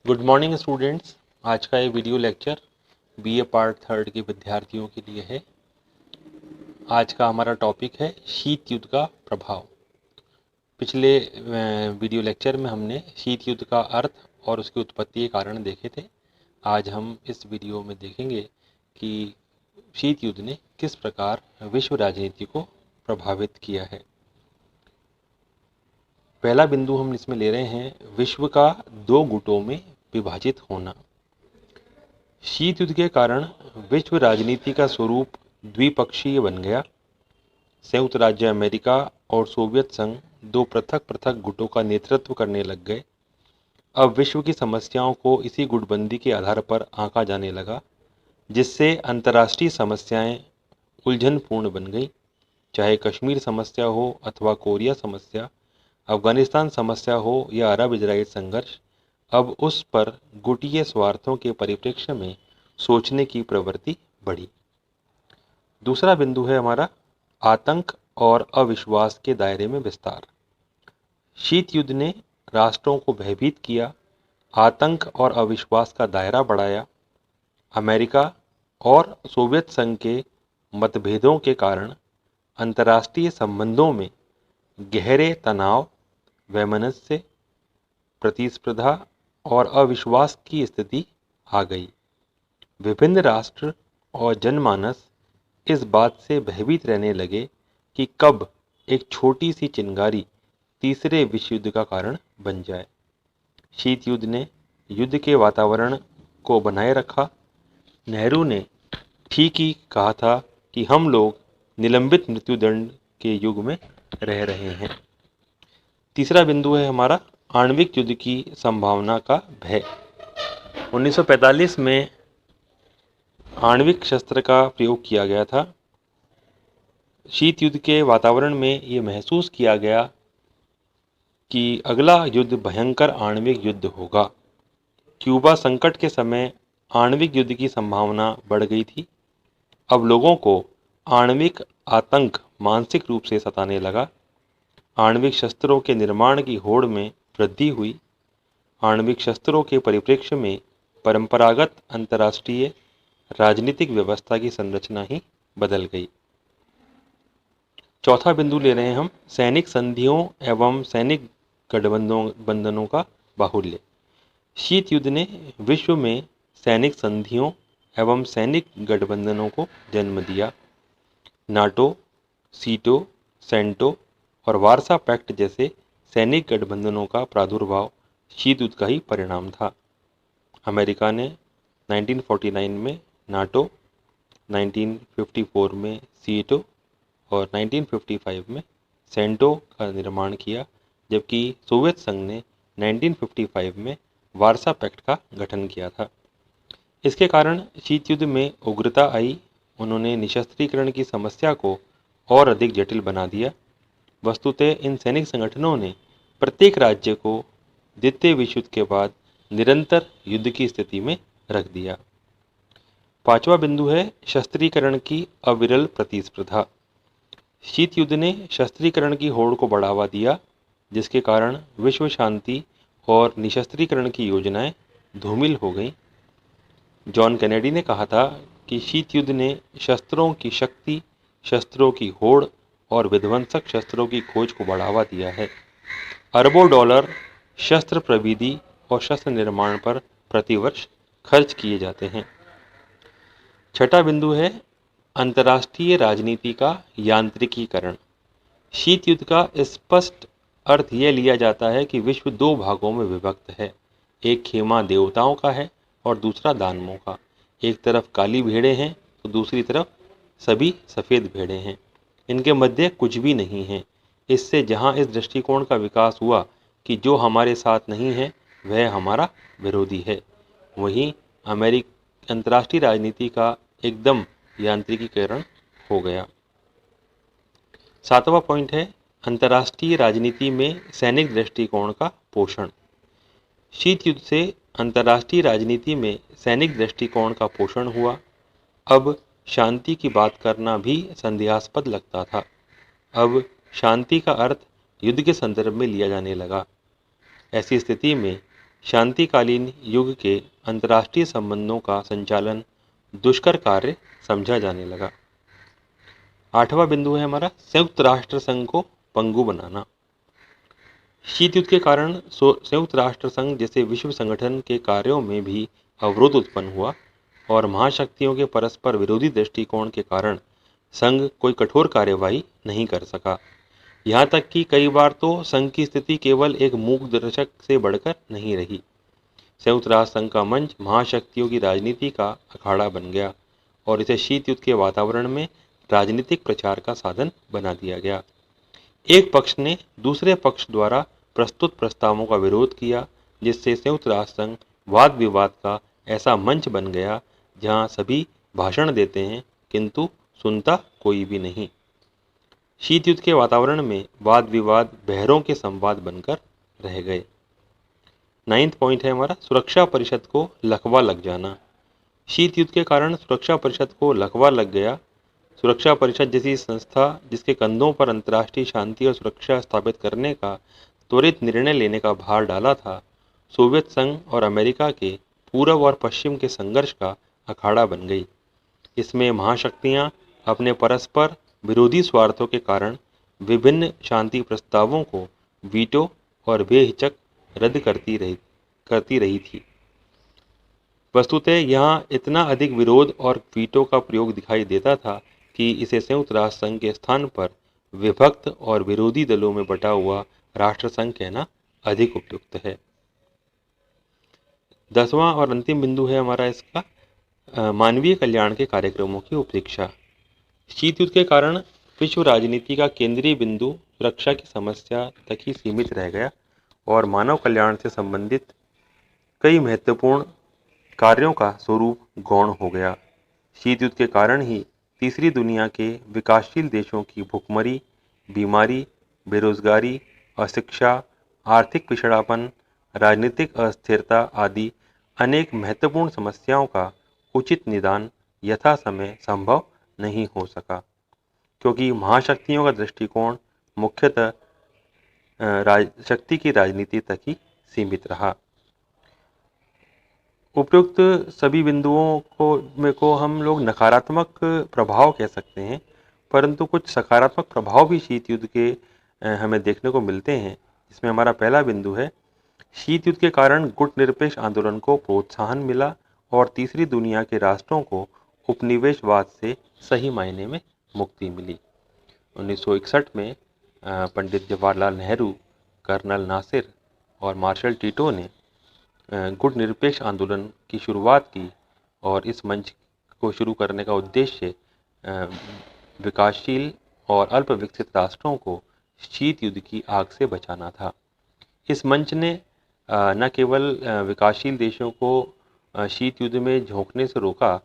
Good morning students. आज का ये video lecture BA part third के विद्यार्थियों के लिए है। आज का हमारा टॉपिक है शीत युद्ध का प्रभाव। पिछले वीडियो लेक्चर में हमने शीत युद्ध का अर्थ और उसकी उत्पत्ति के कारण देखे थे। आज हम इस वीडियो में देखेंगे कि शीत युद्ध ने किस प्रकार विश्व राजनीति को प्रभावित किया है। पहला बिंदु हम इसमें ले रहे हैं विश्व का दो गुटों में विभाजित होना। शीत युद्ध के कारण विश्व राजनीति का स्वरूप द्विपक्षीय बन गया। संयुक्त राज्य अमेरिका और सोवियत संघ दो पृथक पृथक गुटों का नेतृत्व करने लग गए। अब विश्व की समस्याओं को इसी गुटबंदी के आधार पर आंका जाने लगा, जिससे अंतर्राष्ट्रीय समस्याएं उलझनपूर्ण बन गई। चाहे कश्मीर समस्या हो अथवा कोरिया समस्या, अफगानिस्तान समस्या हो या अरब इजराइल संघर्ष, अब उस पर गुटीय स्वार्थों के परिप्रेक्ष्य में सोचने की प्रवृत्ति बढ़ी। दूसरा बिंदु है हमारा आतंक और अविश्वास के दायरे में विस्तार। शीत युद्ध ने राष्ट्रों को भयभीत किया, आतंक और अविश्वास का दायरा बढ़ाया। अमेरिका और सोवियत संघ के मतभेदों के कारण अंतर्राष्ट्रीय संबंधों में गहरे तनाव, वैमनस्य, प्रतिस्पर्धा और अविश्वास की स्थिति आ गई। विभिन्न राष्ट्र और जनमानस इस बात से भयभीत रहने लगे कि कब एक छोटी सी चिंगारी तीसरे विश्व युद्ध का कारण बन जाए। शीत युद्ध ने युद्ध के वातावरण को बनाए रखा। नेहरू ने ठीक ही कहा था कि हम लोग निलंबित मृत्युदंड के युग में रह रहे हैं। तीसरा बिंदु है हमारा आणविक युद्ध की संभावना का भय। 1945 में आणविक शस्त्र का प्रयोग किया गया था। शीत युद्ध के वातावरण में ये महसूस किया गया कि अगला युद्ध भयंकर आणविक युद्ध होगा। क्यूबा संकट के समय आणविक युद्ध की संभावना बढ़ गई थी। अब लोगों को आणविक आतंक मानसिक रूप से सताने लगा। आणविक शस्त्रों के निर्माण की होड़ में वृद्धि हुई। आणविक शस्त्रों के परिप्रेक्ष्य में परंपरागत अंतर्राष्ट्रीय राजनीतिक व्यवस्था की संरचना ही बदल गई। चौथा बिंदु ले रहे हैं हम सैनिक संधियों एवं सैनिक गठबंधनों का बाहुल्य। शीत युद्ध ने विश्व में सैनिक संधियों एवं सैनिक गठबंधनों को जन्म दिया। नाटो, सीटो, सेंटो और वारसा पैक्ट जैसे सैनिक गठबंधनों का प्रादुर्भाव शीत युद्ध का ही परिणाम था। अमेरिका ने 1949 में नाटो, 1954 में सीटो और 1955 में सेंटो का निर्माण किया, जबकि सोवियत संघ ने 1955 में वारसा पैक्ट का गठन किया था। इसके कारण शीत युद्ध में उग्रता आई। उन्होंने निशस्त्रीकरण की समस्या को और अधिक जटिल बना दिया। वस्तुतः इन सैनिक संगठनों ने प्रत्येक राज्य को द्वितीय विश्व युद्ध के बाद निरंतर युद्ध की स्थिति में रख दिया। पांचवा बिंदु है शस्त्रीकरण की अविरल प्रतिस्पर्धा। शीत युद्ध ने शस्त्रीकरण की होड़ को बढ़ावा दिया, जिसके कारण विश्व शांति और निशस्त्रीकरण की योजनाएं धूमिल हो गईं। जॉन कैनेडी ने कहा था कि शीत युद्ध ने शस्त्रों की शक्ति, शस्त्रों की होड़ और विध्वंसक शस्त्रों की खोज को बढ़ावा दिया है। अरबों डॉलर शस्त्र प्रविधि और शस्त्र निर्माण पर प्रतिवर्ष खर्च किए जाते हैं। छठा बिंदु है अंतर्राष्ट्रीय राजनीति का यांत्रिकीकरण। शीत युद्ध का स्पष्ट अर्थ यह लिया जाता है कि विश्व दो भागों में विभक्त है। एक खेमा देवताओं का है और दूसरा दानवों का। एक तरफ काली भेड़ें हैं तो दूसरी तरफ सभी सफ़ेद भेड़ें हैं। इनके मध्य कुछ भी नहीं है। इससे जहां इस दृष्टिकोण का विकास हुआ कि जो हमारे साथ नहीं है वह हमारा विरोधी है, वहीं अंतर्राष्ट्रीय राजनीति का एकदम यांत्रिकीकरण हो गया। सातवां पॉइंट है अंतर्राष्ट्रीय राजनीति में सैनिक दृष्टिकोण का पोषण। शीत युद्ध से अंतर्राष्ट्रीय राजनीति में सैनिक दृष्टिकोण का पोषण हुआ। अब शांति की बात करना भी संदेहास्पद लगता था। अब शांति का अर्थ युद्ध के संदर्भ में लिया जाने लगा। ऐसी स्थिति में शांतिकालीन युग के अंतर्राष्ट्रीय संबंधों का संचालन दुष्कर कार्य समझा जाने लगा। आठवां बिंदु है हमारा संयुक्त राष्ट्र संघ को पंगु बनाना। शीत युद्ध के कारण संयुक्त राष्ट्र संघ जैसे विश्व संगठन के कार्यों में भी अवरोध उत्पन्न हुआ और महाशक्तियों के परस्पर विरोधी दृष्टिकोण के कारण संघ कोई कठोर कार्यवाही नहीं कर सका। यहाँ तक कि कई बार तो संघ की स्थिति केवल एक मूक दर्शक से बढ़कर नहीं रही। संयुक्त राष्ट्र संघ का मंच महाशक्तियों की राजनीति का अखाड़ा बन गया और इसे शीत युद्ध के वातावरण में राजनीतिक प्रचार का साधन बना दिया गया। एक पक्ष ने दूसरे पक्ष द्वारा प्रस्तुत प्रस्तावों का विरोध किया, जिससे संयुक्त राष्ट्र संघ वाद विवाद का ऐसा मंच बन गया जहां सभी भाषण देते हैं किंतु सुनता कोई भी नहीं। शीत युद्ध के वातावरण में वाद विवाद बहरों के संवाद बनकर रह गए। 9वां पॉइंट है हमारा सुरक्षा परिषद को लकवा लग जाना। शीत युद्ध के कारण सुरक्षा परिषद को लकवा लग गया। सुरक्षा परिषद जैसी संस्था जिसके कंधों पर अंतर्राष्ट्रीय शांति और सुरक्षा स्थापित करने का त्वरित निर्णय लेने का भार डाला था, सोवियत संघ और अमेरिका के पूर्व और पश्चिम के संघर्ष का अखाड़ा बन गई। इसमें महाशक्तियां अपने परस्पर विरोधी स्वार्थों के कारण विभिन्न शांति प्रस्तावों को वीटो और बेहिचक रद्द करती रही थी। वस्तुतः यहाँ इतना अधिक विरोध और वीटो का प्रयोग दिखाई देता था कि इसे संयुक्त राष्ट्र संघ के स्थान पर विभक्त और विरोधी दलों में बटा हुआ राष्ट्र संघ कहना अधिक उपयुक्त है। 10वां और अंतिम बिंदु है हमारा इसका मानवीय कल्याण के कार्यक्रमों की उपेक्षा। शीत युद्ध के कारण विश्व राजनीति का केंद्रीय बिंदु सुरक्षा की समस्या तक ही सीमित रह गया और मानव कल्याण से संबंधित कई महत्वपूर्ण कार्यों का स्वरूप गौण हो गया। शीत युद्ध के कारण ही तीसरी दुनिया के विकासशील देशों की भुखमरी, बीमारी, बेरोजगारी, अशिक्षा, आर्थिक पिछड़ापन, राजनीतिक अस्थिरता आदि अनेक महत्वपूर्ण समस्याओं का उचित निदान यथा समय संभव नहीं हो सका, क्योंकि महाशक्तियों का दृष्टिकोण मुख्यतः शक्ति की राजनीति तक ही सीमित रहा। उपयुक्त सभी बिंदुओं को हम लोग नकारात्मक प्रभाव कह सकते हैं, परंतु कुछ सकारात्मक प्रभाव भी शीत युद्ध के हमें देखने को मिलते हैं। इसमें हमारा पहला बिंदु है शीत युद्ध के कारण गुटनिरपेक्ष आंदोलन को प्रोत्साहन मिला और तीसरी दुनिया के राष्ट्रों को उपनिवेशवाद से सही मायने में मुक्ति मिली। 1961 में पंडित जवाहरलाल नेहरू, कर्नल नासिर और मार्शल टीटो ने गुटनिरपेक्ष आंदोलन की शुरुआत की और इस मंच को शुरू करने का उद्देश्य विकासशील और अल्प विकसित राष्ट्रों को शीत युद्ध की आग से बचाना था। इस मंच ने न केवल विकासशील देशों को शीत युद्ध में झोंकने से रोका,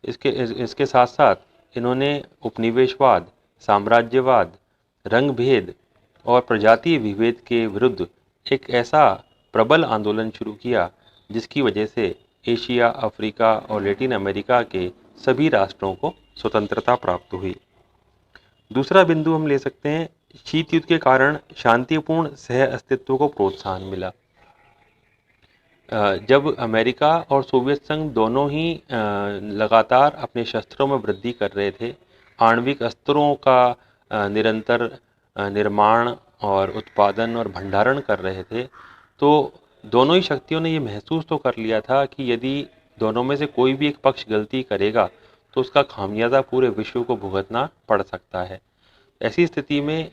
इसके साथ साथ इन्होंने उपनिवेशवाद, साम्राज्यवाद, रंगभेद और प्रजातीय विभेद के विरुद्ध एक ऐसा प्रबल आंदोलन शुरू किया जिसकी वजह से एशिया, अफ्रीका और लैटिन अमेरिका के सभी राष्ट्रों को स्वतंत्रता प्राप्त हुई। दूसरा बिंदु हम ले सकते हैं शीत युद्ध के कारण शांतिपूर्ण सह अस्तित्व को प्रोत्साहन मिला। जब अमेरिका और सोवियत संघ दोनों ही लगातार अपने शस्त्रों में वृद्धि कर रहे थे, आणविक अस्त्रों का निरंतर निर्माण और उत्पादन और भंडारण कर रहे थे, तो दोनों ही शक्तियों ने ये महसूस तो कर लिया था कि यदि दोनों में से कोई भी एक पक्ष गलती करेगा तो उसका खामियाजा पूरे विश्व को भुगतना पड़ सकता है। ऐसी स्थिति में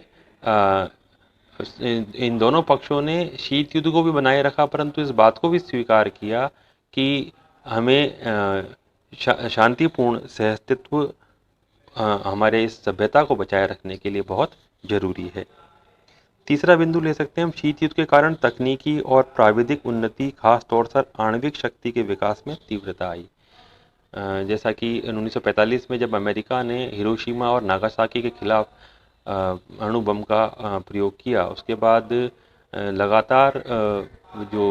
इन दोनों पक्षों ने शीत युद्ध को भी बनाए रखा, परंतु इस बात को भी स्वीकार किया कि हमें शांतिपूर्ण सहअस्तित्व हमारे इस सभ्यता को बचाए रखने के लिए बहुत जरूरी है। तीसरा बिंदु ले सकते हैं हम शीत युद्ध के कारण तकनीकी और प्राविधिक उन्नति, खास तौर पर आणविक शक्ति के विकास में तीव्रता आई। जैसा कि 1945 में जब अमेरिका ने हिरोशिमा और नागासाकी के खिलाफ अणु बम का प्रयोग किया, उसके बाद लगातार जो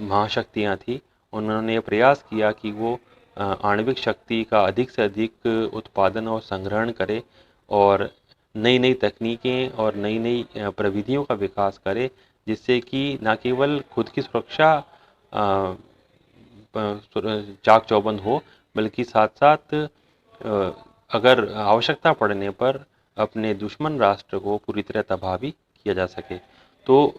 महाशक्तियां थी उन्होंने प्रयास किया कि वो आणविक शक्ति का अधिक से अधिक उत्पादन और संग्रहण करे और नई नई तकनीकें और नई नई प्रविधियों का विकास करे, जिससे कि न केवल खुद की सुरक्षा चाक चौबंद हो, बल्कि साथ साथ अगर आवश्यकता पड़ने पर अपने दुश्मन राष्ट्र को पूरी तरह तबाह भी किया जा सके। तो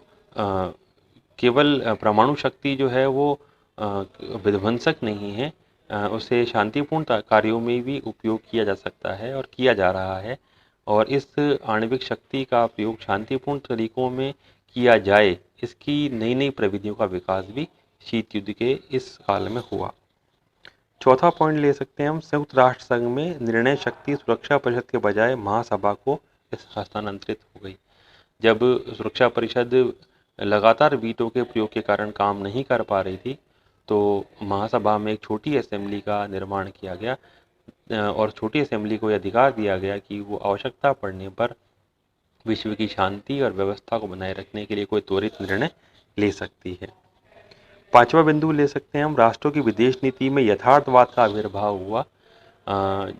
केवल परमाणु शक्ति जो है वो विध्वंसक नहीं है, उसे शांतिपूर्ण कार्यों में भी उपयोग किया जा सकता है और किया जा रहा है। और इस आणविक शक्ति का प्रयोग शांतिपूर्ण तरीकों में किया जाए, इसकी नई नई प्रविधियों का विकास भी शीत युद्ध के इस काल में हुआ। चौथा पॉइंट ले सकते हैं हम, संयुक्त राष्ट्र संघ में निर्णय शक्ति सुरक्षा परिषद के बजाय महासभा को हस्तांतरित हो गई। जब सुरक्षा परिषद लगातार वीटो के प्रयोग के कारण काम नहीं कर पा रही थी, तो महासभा में एक छोटी असेंबली का निर्माण किया गया और छोटी असेंबली को यह अधिकार दिया गया कि वो आवश्यकता पड़ने पर विश्व की शांति और व्यवस्था को बनाए रखने के लिए कोई त्वरित निर्णय ले सकती है। पांचवा बिंदु ले सकते हैं हम, राष्ट्रों की विदेश नीति में यथार्थवाद का आविर्भाव हुआ।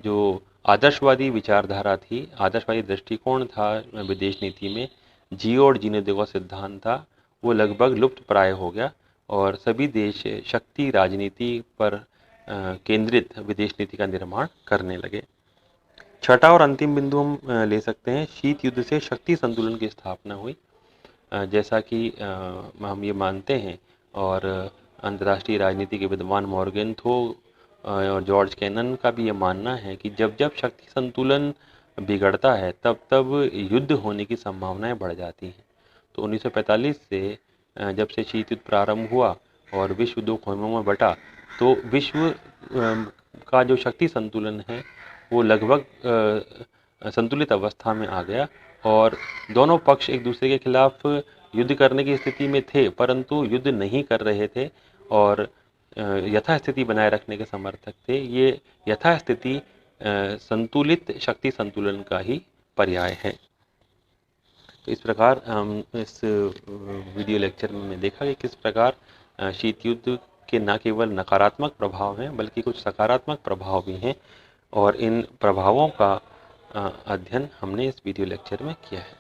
जो आदर्शवादी विचारधारा थी, आदर्शवादी दृष्टिकोण था विदेश नीति में, जियो और जीने दो का सिद्धांत था, वो लगभग लुप्त प्राय हो गया और सभी देश शक्ति राजनीति पर केंद्रित विदेश नीति का निर्माण करने लगे। छठा और अंतिम बिंदु हम ले सकते हैं, शीत युद्ध से शक्ति संतुलन की स्थापना हुई। जैसा कि हम ये मानते हैं और अंतर्राष्ट्रीय राजनीति के विद्वान मॉर्गेनथो और जॉर्ज कैनन का भी ये मानना है कि जब जब शक्ति संतुलन बिगड़ता है तब तब युद्ध होने की संभावनाएं बढ़ जाती हैं। तो 1945 से जब से शीत युद्ध प्रारंभ हुआ और विश्व दो कोनों में बटा, तो विश्व का जो शक्ति संतुलन है वो लगभग संतुलित अवस्था में आ गया और दोनों पक्ष एक दूसरे के खिलाफ युद्ध करने की स्थिति में थे, परंतु युद्ध नहीं कर रहे थे और यथास्थिति बनाए रखने के समर्थक थे। ये यथास्थिति संतुलित शक्ति संतुलन का ही पर्याय है। तो इस प्रकार हम इस वीडियो लेक्चर में देखा कि किस प्रकार शीत युद्ध के न केवल नकारात्मक प्रभाव हैं बल्कि कुछ सकारात्मक प्रभाव भी हैं और इन प्रभावों का अध्ययन हमने इस वीडियो लेक्चर में किया है।